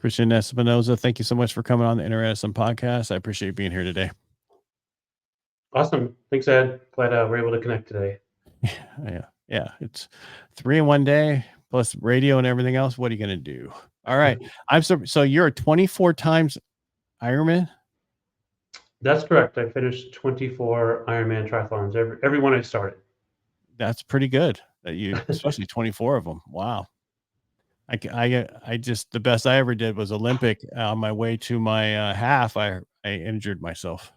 Christian Espinosa, thank you so much for coming on the Inner Edison Podcast. I appreciate being here today. Awesome. Thanks, Ed. Glad we're able to connect today. Yeah. It's 3 in one day plus radio and everything else. What are you going to do? All right. So you're a 24 times Ironman? That's correct. I finished 24 Ironman triathlons, every one I started. That's pretty good. That you, especially 24 of them. Wow. I just, the best I ever did was Olympic. On my way to my half, I injured myself.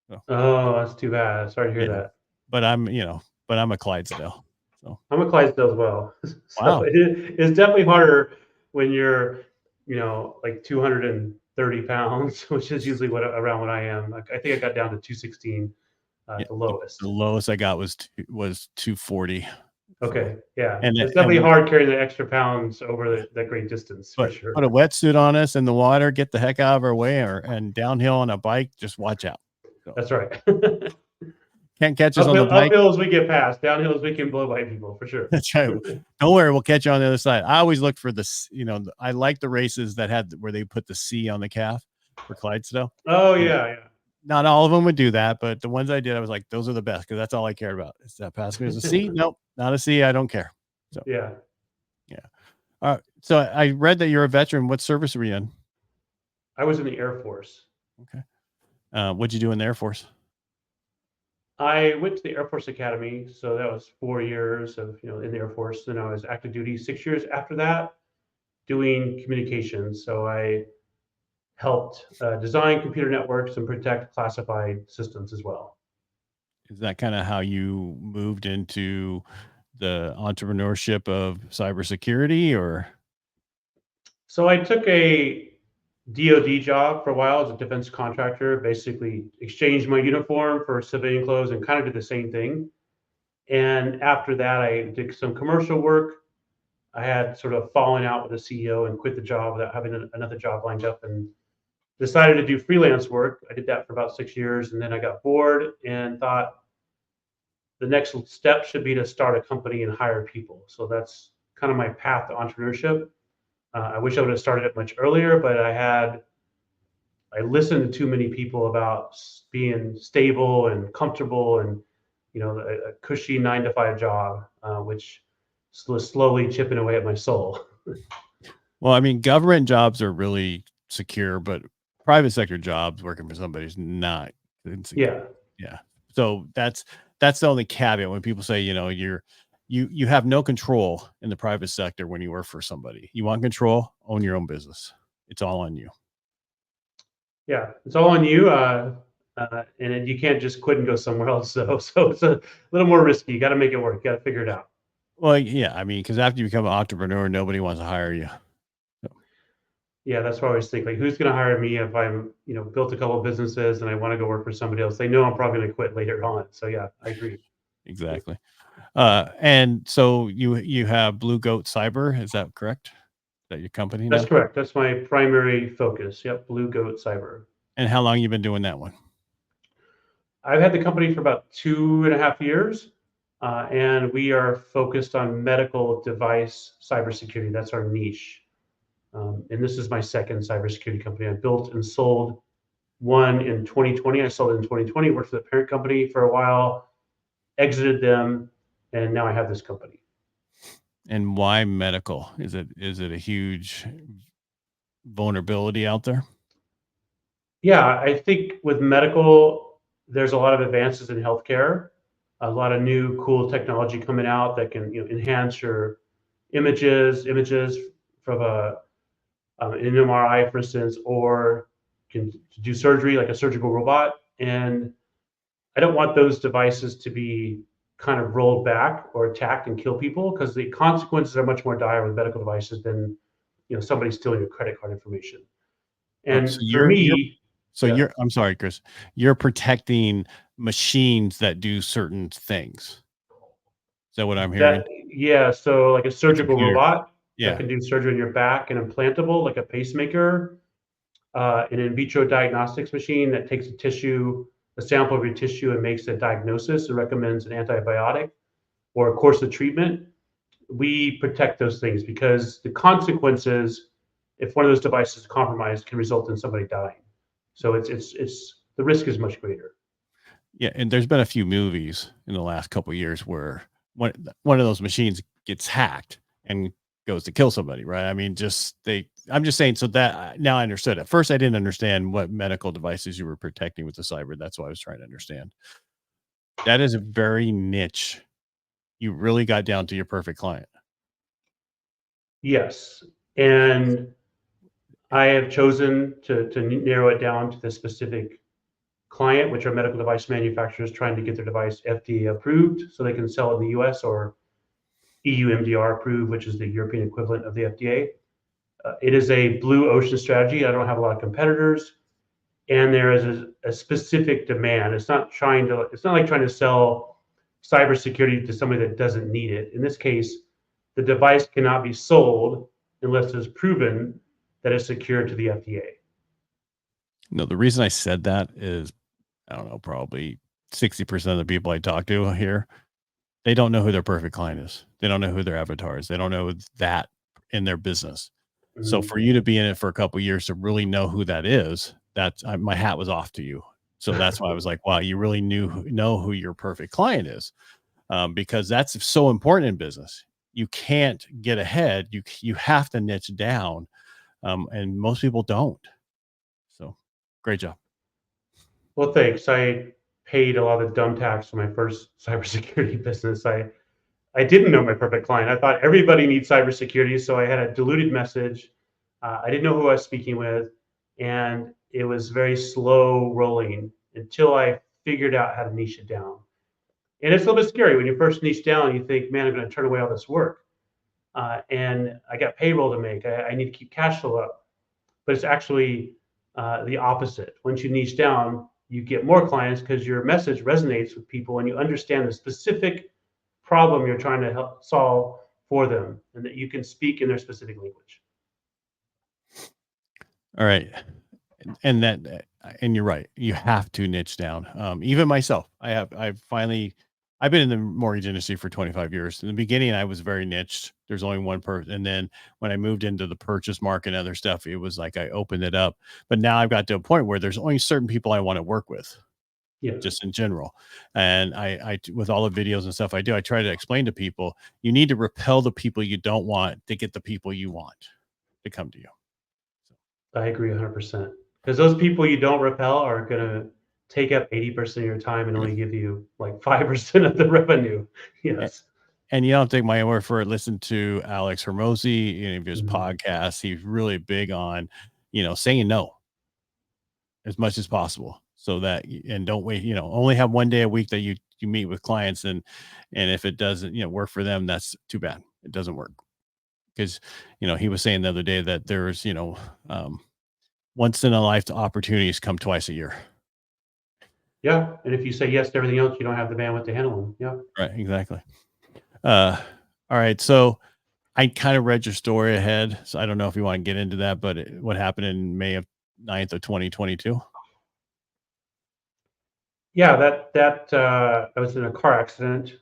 So. Oh, that's too bad. Sorry to hear that. But I'm a Clydesdale. So I'm a Clydesdale as well. So wow. It's definitely harder when you're, like 230 pounds, which is usually around what I am. I think I got down to 216, the lowest. The lowest I got was 240. Okay, yeah, and it's definitely hard carrying the extra pounds over that great distance, for sure. Put a wetsuit on us in the water, get the heck out of our way, and downhill on a bike, just watch out. So. That's right. Can't catch us on the bike. Uphills we get past, downhills we can blow by people, for sure. That's right. Don't worry, we'll catch you on the other side. I always look for this, I like the races that had where they put the C on the calf for Clydesdale. Oh, yeah. Not all of them would do that, but the ones I did, I was like, those are the best because that's all I cared about. Is that passing as a C? Nope, not a C. I don't care. So yeah. So I read that you're a veteran. What service were you in? I was in the Air Force. Okay. What'd you do in the Air Force? I went to the Air Force Academy, so that was 4 years of in the Air Force. Then I was active duty 6 years after that, doing communications. So I helped design computer networks and protect classified systems as well. Is that kind of how you moved into the entrepreneurship of cybersecurity, or? So I took a DoD job for a while as a defense contractor, basically exchanged my uniform for civilian clothes and kind of did the same thing. And after that, I did some commercial work. I had sort of fallen out with the CEO and quit the job without having another job lined up and decided to do freelance work. I did that for about 6 years, and then I got bored and thought the next step should be to start a company and hire people. So that's kind of my path to entrepreneurship. I wish I would have started it much earlier, but I listened to too many people about being stable and comfortable and a cushy 9-to-5 job, which was slowly chipping away at my soul. Well, I mean, government jobs are really secure, but private sector jobs working for somebody is not insecure. Yeah. So that's the only caveat when people say, you have no control in the private sector when you work for somebody. You want control, own your own business. It's all on you. Yeah, it's all on you. And you can't just quit and go somewhere else. So it's a little more risky. You got to make it work. You got to figure it out. Well, yeah, I mean, because after you become an entrepreneur, nobody wants to hire you. So. Yeah, that's what I always think. Like, who's going to hire me if I'm, built a couple of businesses and I want to go work for somebody else? They know I'm probably going to quit later on. So yeah, I agree. Exactly. And so you have Blue Goat Cyber, is that correct? Is that your company? That's correct. That's my primary focus. Yep, Blue Goat Cyber. And how long you been doing that one? I've had the company for about 2.5 years, and we are focused on medical device cybersecurity. That's our niche. And this is my second cybersecurity company. I built and sold one in 2020. I sold it in 2020, worked for the parent company for a while, exited them, and now I have this company. And why medical? Is it a huge vulnerability out there? Yeah, I think with medical, there's a lot of advances in healthcare, a lot of new cool technology coming out that can enhance your images from an MRI, for instance, or can do surgery like a surgical robot. And I don't want those devices to be kind of rolled back or attacked and kill people, because the consequences are much more dire with medical devices than somebody stealing your credit card information. And I'm sorry, Chris, you're protecting machines that do certain things. Is that what I'm hearing? Yeah. So like a surgical robot that can do surgery in your back, and implantable like a pacemaker, an in vitro diagnostics machine that takes a sample of your tissue and makes a diagnosis and recommends an antibiotic or a course of treatment. We protect those things because the consequences if one of those devices is compromised, can result in somebody dying. So it's the risk is much greater. Yeah, and there's been a few movies in the last couple of years where one of those machines gets hacked and goes to kill somebody, right? I mean, I'm just saying so that now I understood. At first, I didn't understand what medical devices you were protecting with the cyber. That's what I was trying to understand. That is a very niche. You really got down to your perfect client. Yes, and I have chosen to narrow it down to the specific client, which are medical device manufacturers trying to get their device FDA approved so they can sell in the US, or EU MDR approved, which is the European equivalent of the FDA. It is a blue ocean strategy. I don't have a lot of competitors, and there is a specific demand. It's not like trying to sell cybersecurity to somebody that doesn't need it. In this case, the device cannot be sold unless it's proven that it's secure to the FDA. No, the reason I said that is, I don't know, probably 60% of the people I talk to here, they don't know who their perfect client is. They don't know who their avatar is. They don't know that in their business. So for you to be in it for a couple of years to really know who that is, my hat was off to you. So that's why I was like, wow, you really know who your perfect client is, because that's so important in business. You can't get ahead. You have to niche down, and most people don't. So great job. Well, thanks. I paid a lot of dumb tax for my first cybersecurity business. I didn't know my perfect client. I thought everybody needs cybersecurity, so I had a diluted message. I didn't know who I was speaking with, and it was very slow rolling until I figured out how to niche it down. And it's a little bit scary when you first niche down. You think, "Man, I'm going to turn away all this work," and I got payroll to make. I need to keep cash flow up, but it's actually the opposite. Once you niche down, you get more clients because your message resonates with people, and you understand the specific problem you're trying to help solve for them, and that you can speak in their specific language. All right. And you're right. You have to niche down. Even myself, I've been in the mortgage industry for 25 years. In the beginning, I was very niched. There's only one person. And then when I moved into the purchase market and other stuff, it was like I opened it up. But now I've got to a point where there's only certain people I want to work with, Yeah. just in general. And I with all the videos and stuff I do, I try to explain to people, you need to repel the people you don't want to get the people you want to come to you. I agree 100%. Because those people you don't repel are going to take up 80% of your time and only give you like 5% of the revenue. Yes. And you don't take my word for it. Listen to Alex Hermosi, any of his Mhm. podcasts. He's really big on, saying no as much as possible, so that and don't wait. Only have one day a week that you meet with clients, and if it doesn't work for them, that's too bad. It doesn't work because he was saying the other day that there's once in a lifetime opportunities come twice a year. Yeah. And if you say yes to everything else, you don't have the bandwidth to handle them. Yeah. Right. Exactly. All right. So I kind of read your story ahead, so I don't know if you want to get into that, but what happened in May of 9th of 2022? Yeah. I was in a car accident.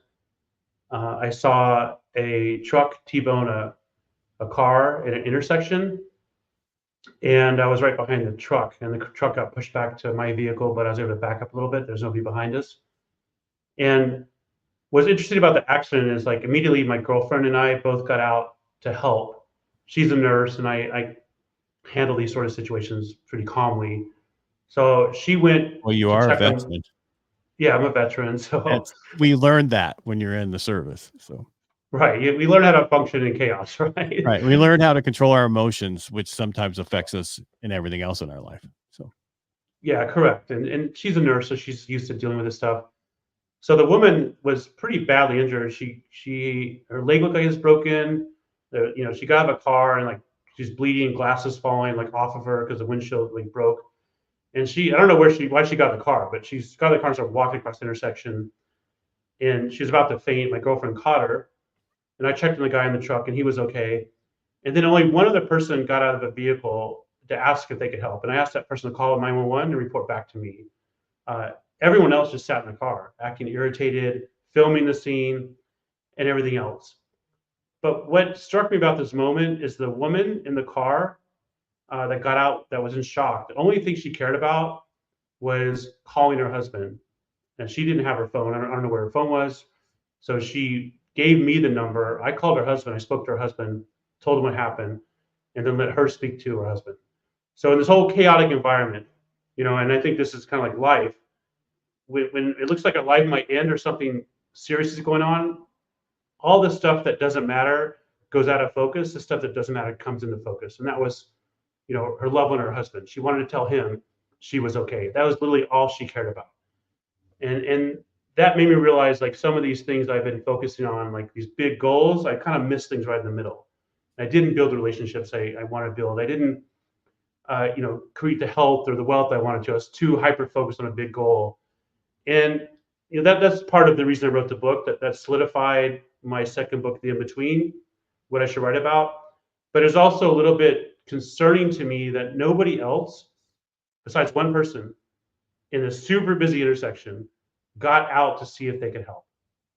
I saw a truck T-bone a car at an intersection, and I was right behind the truck, and the truck got pushed back to my vehicle, but I was able to back up a little bit. There's nobody behind us. And what's interesting about the accident is, like, immediately my girlfriend and I both got out to help. She's a nurse, and I handle these sort of situations pretty calmly. So she went Well, you to are a check on. veteran. Yeah, I'm a veteran, so We learned that when you're in the service. So right, we learn how to function in chaos, right? right, we learn how to control our emotions, which sometimes affects us in everything else in our life. So Yeah, correct. And she's a nurse, so she's used to dealing with this stuff. So the woman was pretty badly injured. She her leg looked like it was broken. She got out of a car and, like, she's bleeding, glasses falling like off of her because the windshield like broke. And I don't know why she got in the car, but she's got in the car and started walking across the intersection. And she was about to faint. My girlfriend caught her, and I checked on the guy in the truck, and he was okay. And then only one other person got out of the vehicle to ask if they could help. And I asked that person to call 911 and report back to me. Uh, Everyone else just sat in the car, acting irritated, filming the scene, and everything else. But what struck me about this moment is the woman in the car that got out that was in shock. The only thing she cared about was calling her husband. And she didn't have her phone. I don't know where her phone was. So she gave me the number. I called her husband. I spoke to her husband, told him what happened, and then let her speak to her husband. So in this whole chaotic environment, and I think this is kind of like life, when it looks like a life might end or something serious is going on, all the stuff that doesn't matter goes out of focus. The stuff that doesn't matter comes into focus. And that was, her loved one, her husband. She wanted to tell him she was okay. That was literally all she cared about. And that made me realize, like, some of these things I've been focusing on, like these big goals, I kind of missed things right in the middle. I didn't build the relationships I want to build. I didn't, create the health or the wealth I wanted to. I was too hyper focused on a big goal. And that's part of the reason I wrote the book. That solidified my second book, The In Between, what I should write about. But it's also a little bit concerning to me that nobody else, besides one person, in a super busy intersection, got out to see if they could help.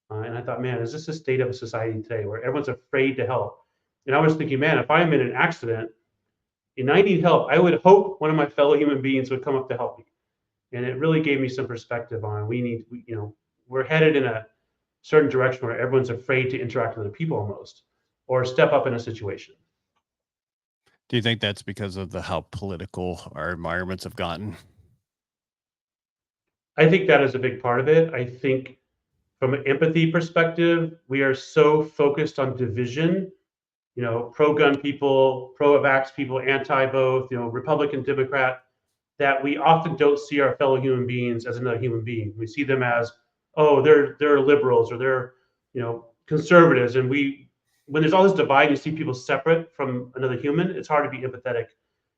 And I thought, man, is this the state of a society today where everyone's afraid to help? And I was thinking, man, if I'm in an accident and I need help, I would hope one of my fellow human beings would come up to help me. And it really gave me some perspective on we're headed in a certain direction where everyone's afraid to interact with other people almost, or step up in a situation. Do you think that's because of how political our environments have gotten? I think that is a big part of it. I think from an empathy perspective, we are so focused on division, pro-gun people, pro-vax people, anti-both, Republican, Democrat, that we often don't see our fellow human beings as another human being. We see them as, oh, they're liberals or they're, conservatives. And when there's all this divide, you see people separate from another human, it's hard to be empathetic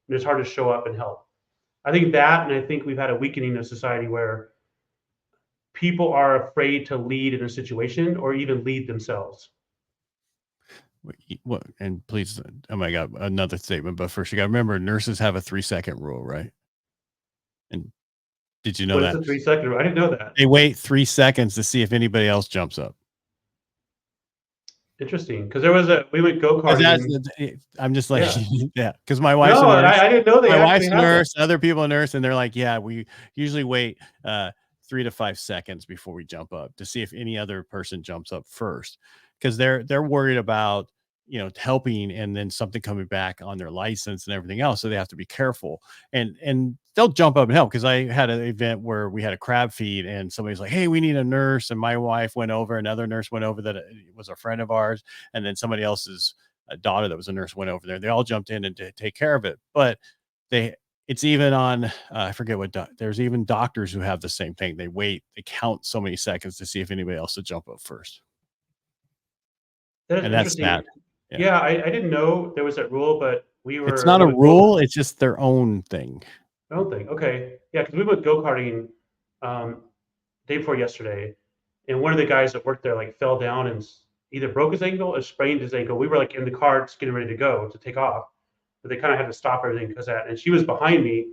and it's hard to show up and help. I think that, and I think we've had a weakening of society where people are afraid to lead in a situation or even lead themselves. What? And please, oh my God, another statement. But first, you got to remember, nurses have a 3-second rule, right? And did you know that? What's the 3-second rule? I didn't know that. They wait 3 seconds to see if anybody else jumps up. Interesting, because we went go-karting. I'm just like, yeah, because my wife's a nurse. I didn't know they my wife's a nurse, that. other people a nurse, and they're like, yeah, we usually wait 3 to 5 seconds before we jump up to see if any other person jumps up first, because they're worried about helping and then something coming back on their license and everything else, so they have to be careful, and they'll jump up and help. Because I had an event where we had a crab feed and somebody's like, hey, we need a nurse, and my wife went over, another nurse went over that was a friend of ours, and then somebody else's daughter that was a nurse went over there. They all jumped in and to take care of it. But it's even on I forget what there's even doctors who have the same thing. They count so many seconds to see if anybody else will jump up first. And that's that. Yeah, I didn't know there was that rule, but it's not a rule, it's just their own thing. Their own thing. Okay. Yeah, because we went go-karting day before yesterday, and one of the guys that worked there like fell down and either broke his ankle or sprained his ankle. We were like in the car just getting ready to take off, but they kind of had to stop everything because of that. And she was behind me,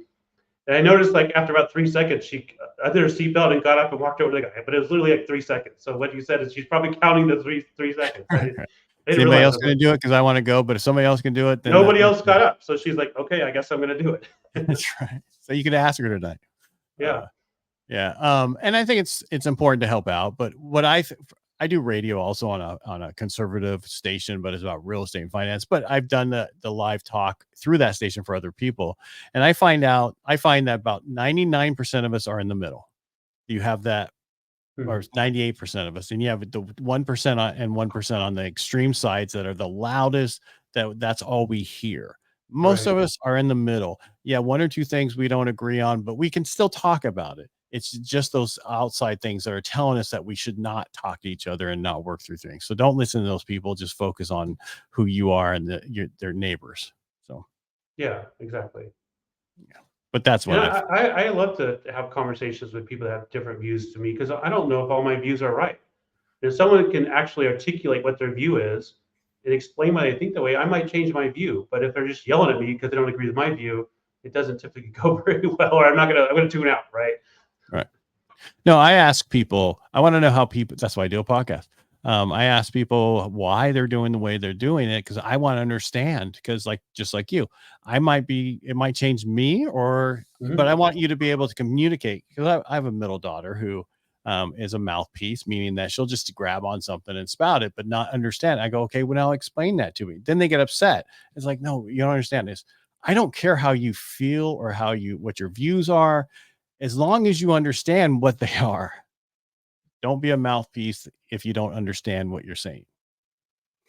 and I noticed like after about 3 seconds, she undid her seatbelt and got up and walked over to the guy. But it was literally like 3 seconds. So what you said is she's probably counting the three seconds. Is anybody else going to do it? Because I want to go, but if somebody else can do it, then nobody else got up. So she's like, okay, I guess I'm going to do it. That's right. So you could ask her tonight. Yeah. And I think it's important to help out. But what I do radio also on a conservative station, but it's about real estate and finance. But I've done the live talk through that station for other people. And I find that about 99% of us are in the middle. You have that, or 98% of us, and you have the 1% and 1% on the extreme sides that are the loudest. That's all we hear. Most of us are in the middle. Yeah, 1 or 2 things we don't agree on, but we can still talk about it. It's just those outside things that are telling us that we should not talk to each other and not work through things. So don't listen to those people. Just focus on who you are and their neighbors. So yeah, exactly. Yeah. But that's what I love to have conversations with people that have different views to me, because I don't know if all my views are right. If someone can actually articulate what their view is and explain why they think that way, I might change my view. But if they're just yelling at me because they don't agree with my view, it doesn't typically go very well, or I'm going to tune out. Right. No, I ask people, I want to know how people, that's why I do a podcast. I ask people why they're doing the way they're doing it because I want to understand. Because just like you, it might change me, but I want you to be able to communicate. Because I have a middle daughter who is a mouthpiece, meaning that she'll just grab on something and spout it, but not understand. I go, okay, well now explain that to me. Then they get upset. It's like, no, you don't understand this. I don't care how you feel or what your views are, as long as you understand what they are. Don't be a mouthpiece if you don't understand what you're saying.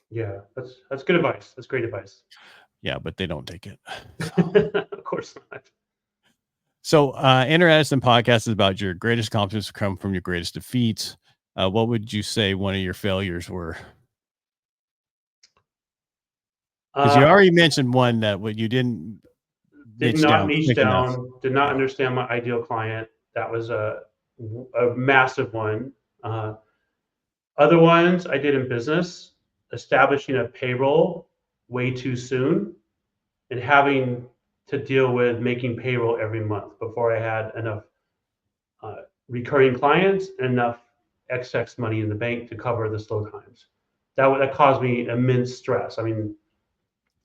Yeah, that's good advice. That's great advice. Yeah, but they don't take it. Of course not. So, Inner Edison Podcast is about your greatest accomplishments come from your greatest defeats. What would you say one of your failures were? Because you already mentioned one that what you didn't did not niche down, did not understand my ideal client. That was a massive one. Other ones I did in business, establishing a payroll way too soon and having to deal with making payroll every month before I had enough recurring clients and enough excess money in the bank to cover the slow times. That caused me immense stress. I mean,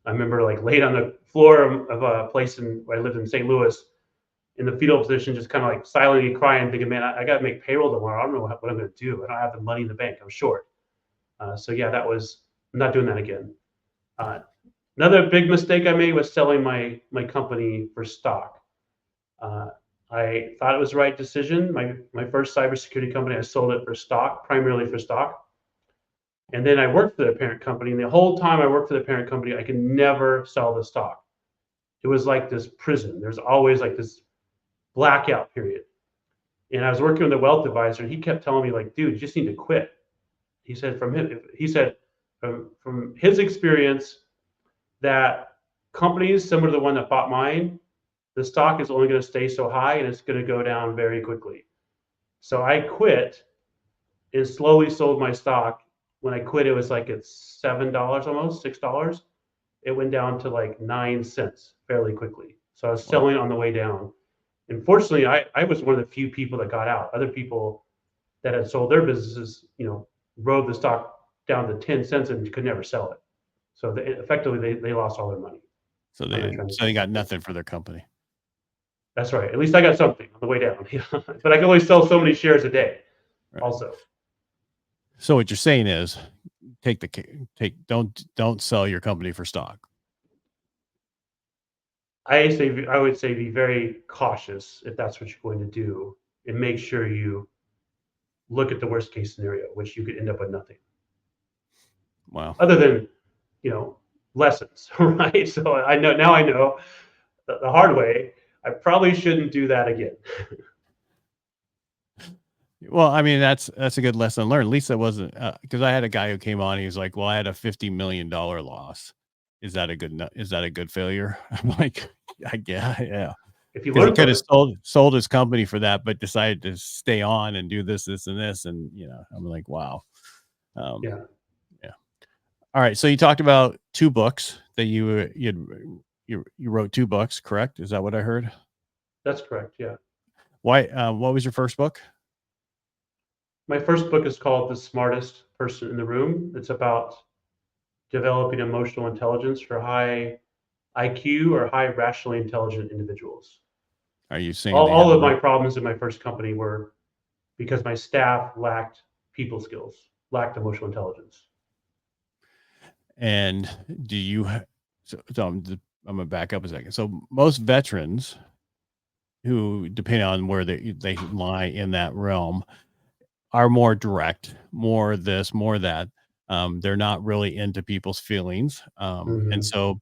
I remember like laid on the floor of a place where I lived in St. Louis in the fetal position, just kind of like silently crying, thinking, man, I got to make payroll tomorrow. I don't know what I'm going to do. I don't have the money in the bank. I'm short. So yeah, I'm not doing that again. Another big mistake I made was selling my company for stock. I thought it was the right decision. My first cybersecurity company, I sold it for stock, primarily for stock. And then I worked for the parent company, and the whole time I worked for the parent company, I could never sell the stock. It was like this prison. There's always like this blackout period. And I was working with a wealth advisor, and he kept telling me, like, dude, you just need to quit. He said from his experience that companies similar to the one that bought mine, the stock is only going to stay so high and it's going to go down very quickly. So I quit and slowly sold my stock. When I quit, it was like at $7 almost, $6. It went down to like 9 cents fairly quickly. So I was selling on the way down. Unfortunately, I was one of the few people that got out. Other people that had sold their businesses, rode the stock down to 10 cents and could never sell it. So effectively, they lost all their money. So they got nothing for their company. That's right. At least I got something on the way down. But I can only sell so many shares a day. Right. Also. So what you're saying is, don't sell your company for stock. I would say be very cautious if that's what you're going to do, and make sure you look at the worst case scenario, which you could end up with nothing. Wow. Other than, lessons, right? So I know the hard way. I probably shouldn't do that again. Well, I mean, that's a good lesson learned. At least it wasn't, because I had a guy who came on. He was like, "Well, I had a $50 million loss. Is that a good failure?" I'm like, yeah. If you he could have sold his company for that, but decided to stay on and do this, and this, and I'm like, wow. Yeah. All right. So you talked about 2 books that you wrote 2 books, correct? Is that what I heard? That's correct. Yeah. Why? What was your first book? My first book is called The Smartest Person in the Room. It's about developing emotional intelligence for high IQ or high rationally intelligent individuals. Are you saying all of my problems in my first company were because my staff lacked people skills, lacked emotional intelligence? And do you? So I'm going to back up a second. So most veterans who, depending on where they lie in that realm, are more direct, more this, more that. They're not really into people's feelings. And so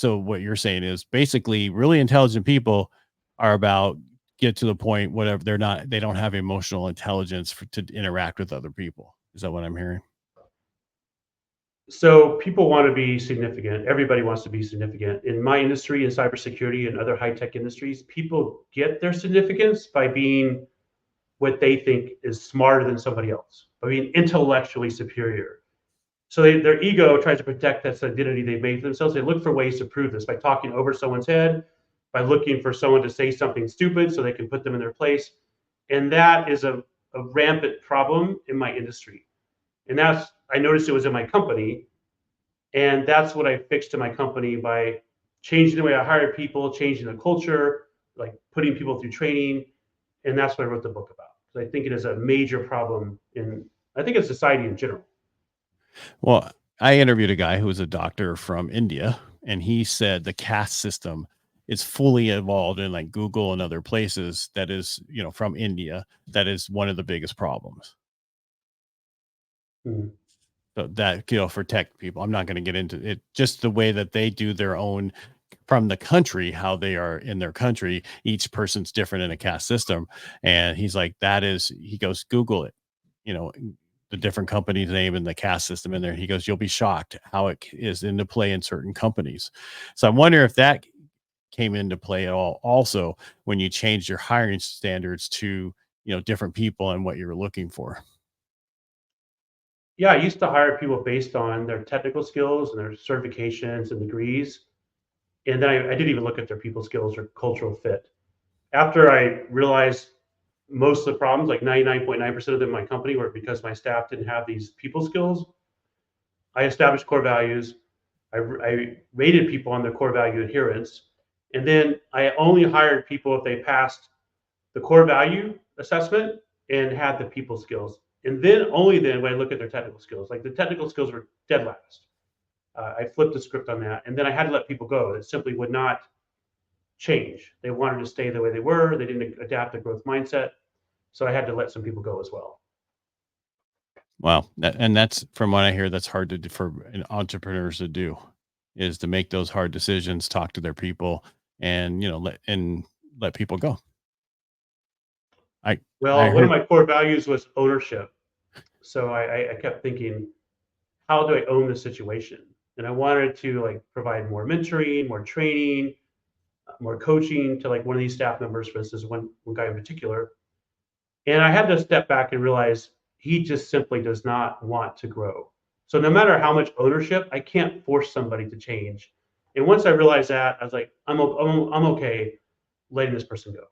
what you're saying is basically really intelligent people are about get to the point, whatever they don't have emotional intelligence to interact with other people. Is that what I'm hearing? So people want to be significant. Everybody wants to be significant. In my industry, in cybersecurity and other high-tech industries, people get their significance by being what they think is smarter than somebody else, by being intellectually superior. So their ego tries to protect that identity they've made for themselves. They look for ways to prove this by talking over someone's head, by looking for someone to say something stupid so they can put them in their place. And that is a rampant problem in my industry. And I noticed it was in my company. And that's what I fixed in my company by changing the way I hired people, changing the culture, like putting people through training. And that's what I wrote the book about. Because I think it is a major problem I think in society in general. Well, I interviewed a guy who was a doctor from India, and he said the caste system is fully evolved in like Google and other places that is, from India. That is one of the biggest problems. Hmm. So that, for tech people, I'm not going to get into it, just the way that they do their own from the country, how they are in their country. Each person's different in a caste system. And he's like, he goes, Google it, the different company's name and the caste system in there. He goes, you'll be shocked how it is into play in certain companies. So I wonder if that came into play at all also when you changed your hiring standards to, different people and what you were looking for. Yeah, I used to hire people based on their technical skills and their certifications and degrees. And then I didn't even look at their people skills or cultural fit. After I realized most of the problems, like 99.9% of them in my company, were because my staff didn't have these people skills, I established core values. I rated people on their core value adherence. And then I only hired people if they passed the core value assessment and had the people skills. And then only then when I look at their technical skills, like the technical skills were dead last. I flipped the script on that. And then I had to let people go that simply would not change. They wanted to stay the way they were. They didn't adapt the growth mindset. So I had to let some people go as well. Wow. And that's, from what I hear, that's hard to do for entrepreneurs to do, is to make those hard decisions, talk to their people, and, let people go. I Well, one of heard, my core values was ownership. So I kept thinking, how do I own the situation? And I wanted to like provide more mentoring, more training, more coaching to like one of these staff members, for instance, one guy in particular. And I had to step back and realize he just simply does not want to grow. So no matter how much ownership, I can't force somebody to change. And once I realized that, I was like, I'm okay letting this person go.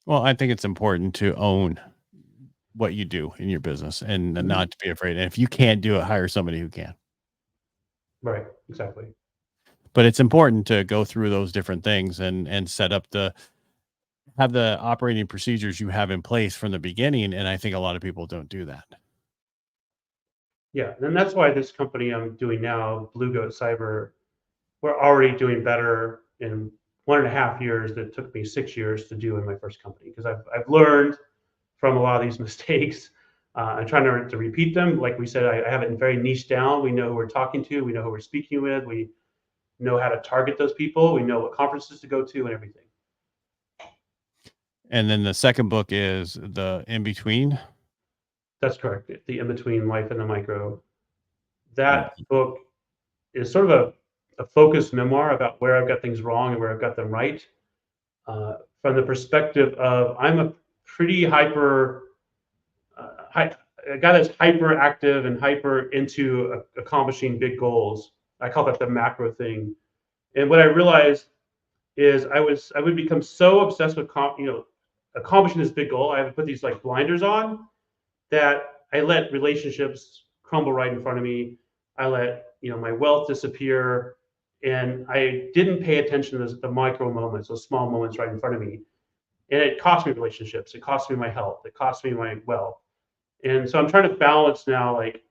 well, I think it's important to own what you do in your business and Mhm. not to be afraid. And if you can't do it, hire somebody who can. Right, exactly. But it's important to go through those different things and set up have the operating procedures you have in place from the beginning. And I think a lot of people don't do that. Yeah, and that's why this company I'm doing now, Blue Goat Cyber, we're already doing better in 1.5 years that took me 6 years to do in my first company because I've learned from a lot of these mistakes. I'm trying to repeat them. Like we said, I have it very niche down. We know who we're talking to. We know who we're speaking with. We know how to target those people. We know what conferences to go to and everything. And then the second book is the in between. That's correct. The in between life and the micro. And That book is sort of a focused memoir about where I've got things wrong and where I've got them right. From the perspective of I'm a pretty a guy that's hyperactive and hyper into accomplishing big goals. I call that the macro thing. And what I realized is I would become so obsessed with accomplishing this big goal. I would put these like blinders on that I let relationships crumble right in front of me. I let my wealth disappear, and I didn't pay attention to the micro moments, those small moments right in front of me. And it cost me relationships. It cost me my health. It cost me my wealth. And so I'm trying to balance now, like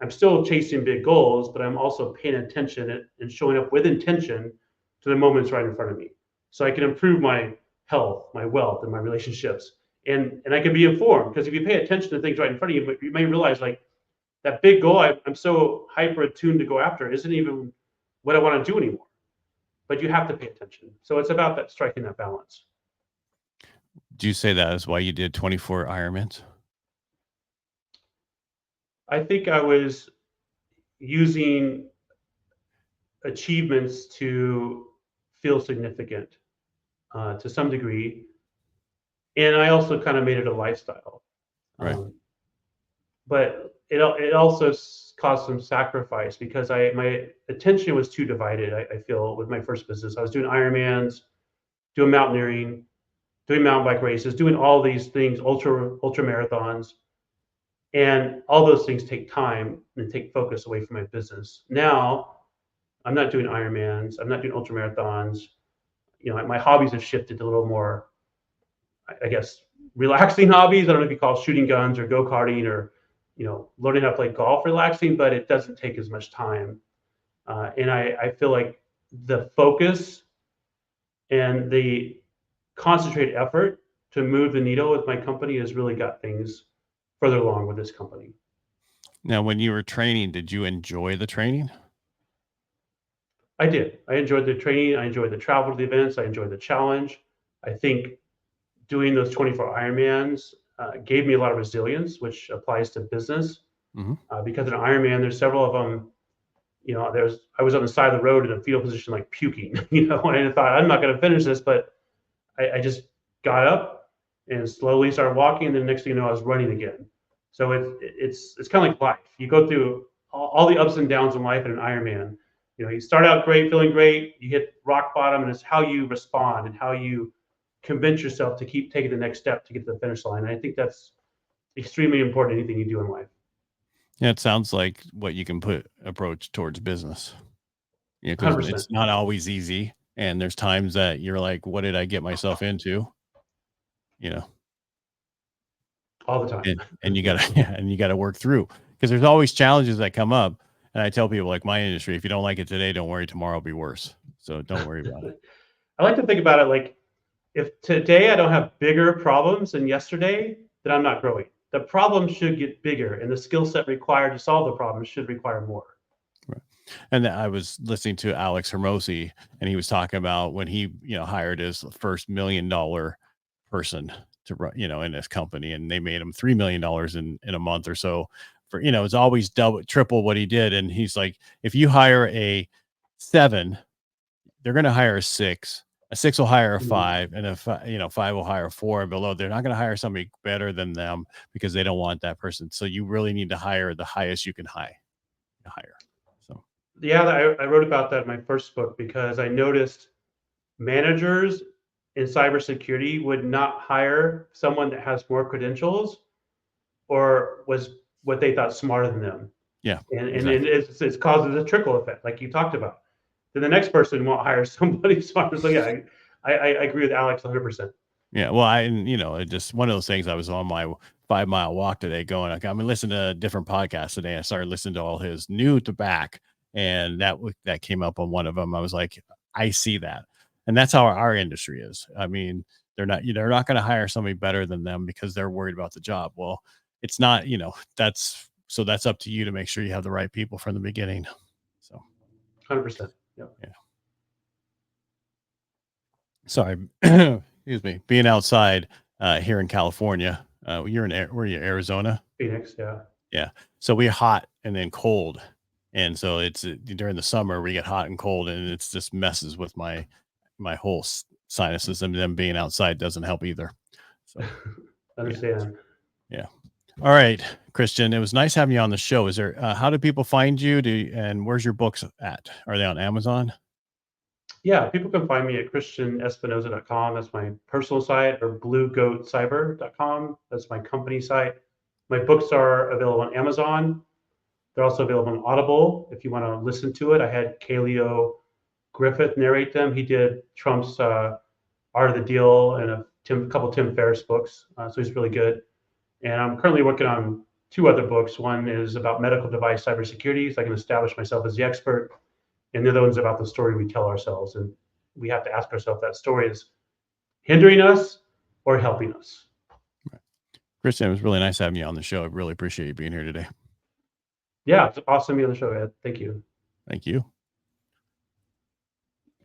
I'm still chasing big goals, but I'm also paying attention and showing up with intention to the moments right in front of me. So I can improve my health, my wealth, and my relationships. And I can be informed because if you pay attention to things right in front of you, you may realize like that big goal I'm so hyper attuned to go after isn't even what I want to do anymore. But you have to pay attention. So it's about that striking that balance. do you say that is why you did 24 Ironmans? I think I was using achievements to feel significant to some degree. And I also kind of made it a lifestyle. Right. Um, but it also caused some sacrifice because my attention was too divided. I feel with my first business, I was doing Ironmans, doing mountaineering, doing mountain bike races, doing all these things, ultra marathons, And all those things take time and take focus away from my business. Now I'm not doing Ironmans. I'm not doing ultra marathons. My hobbies have shifted to a little more, I guess, relaxing hobbies. I don't know if you call shooting guns or go-karting or, learning how to play golf relaxing, but it doesn't take as much time. And I feel like the focus and the concentrated effort to move the needle with my company has really got things further along with this company. Now, when you were training, did you enjoy the training? I did. I enjoyed the training. I enjoyed the travel to the events. I enjoyed the challenge. I think doing those 24 Ironmans gave me a lot of resilience, which applies to business. Because in Ironman, there's several of them. I was on the side of the road in a fetal position, like puking. And I thought I'm not going to finish this, but I just got up and slowly started walking. And then next thing you know, I was running again. So it's kind of like life. You go through all the ups and downs in life in an Ironman. You start out great, feeling great. You hit rock bottom, and it's how you respond and how you convince yourself to keep taking the next step to get to the finish line. And I think that's extremely important in anything you do in life. Yeah, it sounds like what you can approach towards business. Yeah, because 100%. it's not always easy, and there's times that you're like, "What did I get myself into?" All the time. And you gotta and you gotta work through, because there's always challenges that come up. And I tell people, like my industry, if you don't like it today, don't worry, tomorrow will be worse. So don't worry about it. I like to think about it like, if today I don't have bigger problems than yesterday, then I'm not growing. The problem should get bigger, and the skill set required to solve the problem should require more. Right. And I was listening to Alex Hermosi, and he was talking about when he, hired his first $1 million person to run, in his company, and they made him $3 million in a month or so. For it's always double, triple what he did. And he's like, if you hire a 7, they're going to hire a 6. A 6 will hire a 5, and a 5 will hire a 4 and below. They're not going to hire somebody better than them because they don't want that person. So you really need to hire the highest you can hire. So yeah, I wrote about that in my first book because I noticed managers in cybersecurity would not hire someone that has more credentials or was what they thought smarter than them. Yeah, and it causes a trickle effect, like you talked about. Then the next person won't hire somebody smarter. So yeah, I agree with Alex 100%. Yeah, well, it just one of those things. I was on my 5-mile walk today, going. Like, I'm listening to different podcasts today. I started listening to all his new to back, and that came up on one of them. I was like, I see that, and that's how our industry is. I mean, they're not going to hire somebody better than them because they're worried about the job. Well, it's not. That's up to you to make sure you have the right people from the beginning. So, 100%. Yeah. Sorry, excuse me. Being outside here in California, where are you, Arizona? Phoenix, yeah. Yeah. So we're hot and then cold, and so it's during the summer we get hot and cold, and it's just messes with my whole sinuses, and them being outside doesn't help either. So understand. Yeah. All right, Christian. It was nice having you on the show. Is there how do people find you? And where's your books at? Are they on Amazon? Yeah, people can find me at christianespinosa.com. That's my personal site, or bluegoatcyber.com. That's my company site. My books are available on Amazon. They're also available on Audible if you want to listen to it. I had Kaleo Griffith narrate them. He did Trump's Art of the Deal and a couple Tim Ferriss books. So he's really good. And I'm currently working on 2 other books. One is about medical device cybersecurity, so I can establish myself as the expert. And the other one's about the story we tell ourselves. And we have to ask ourselves, that story is hindering us or helping us. Christian, it was really nice having you on the show. I really appreciate you being here today. Yeah, it's awesome to be on the show, Ed. Thank you. Thank you.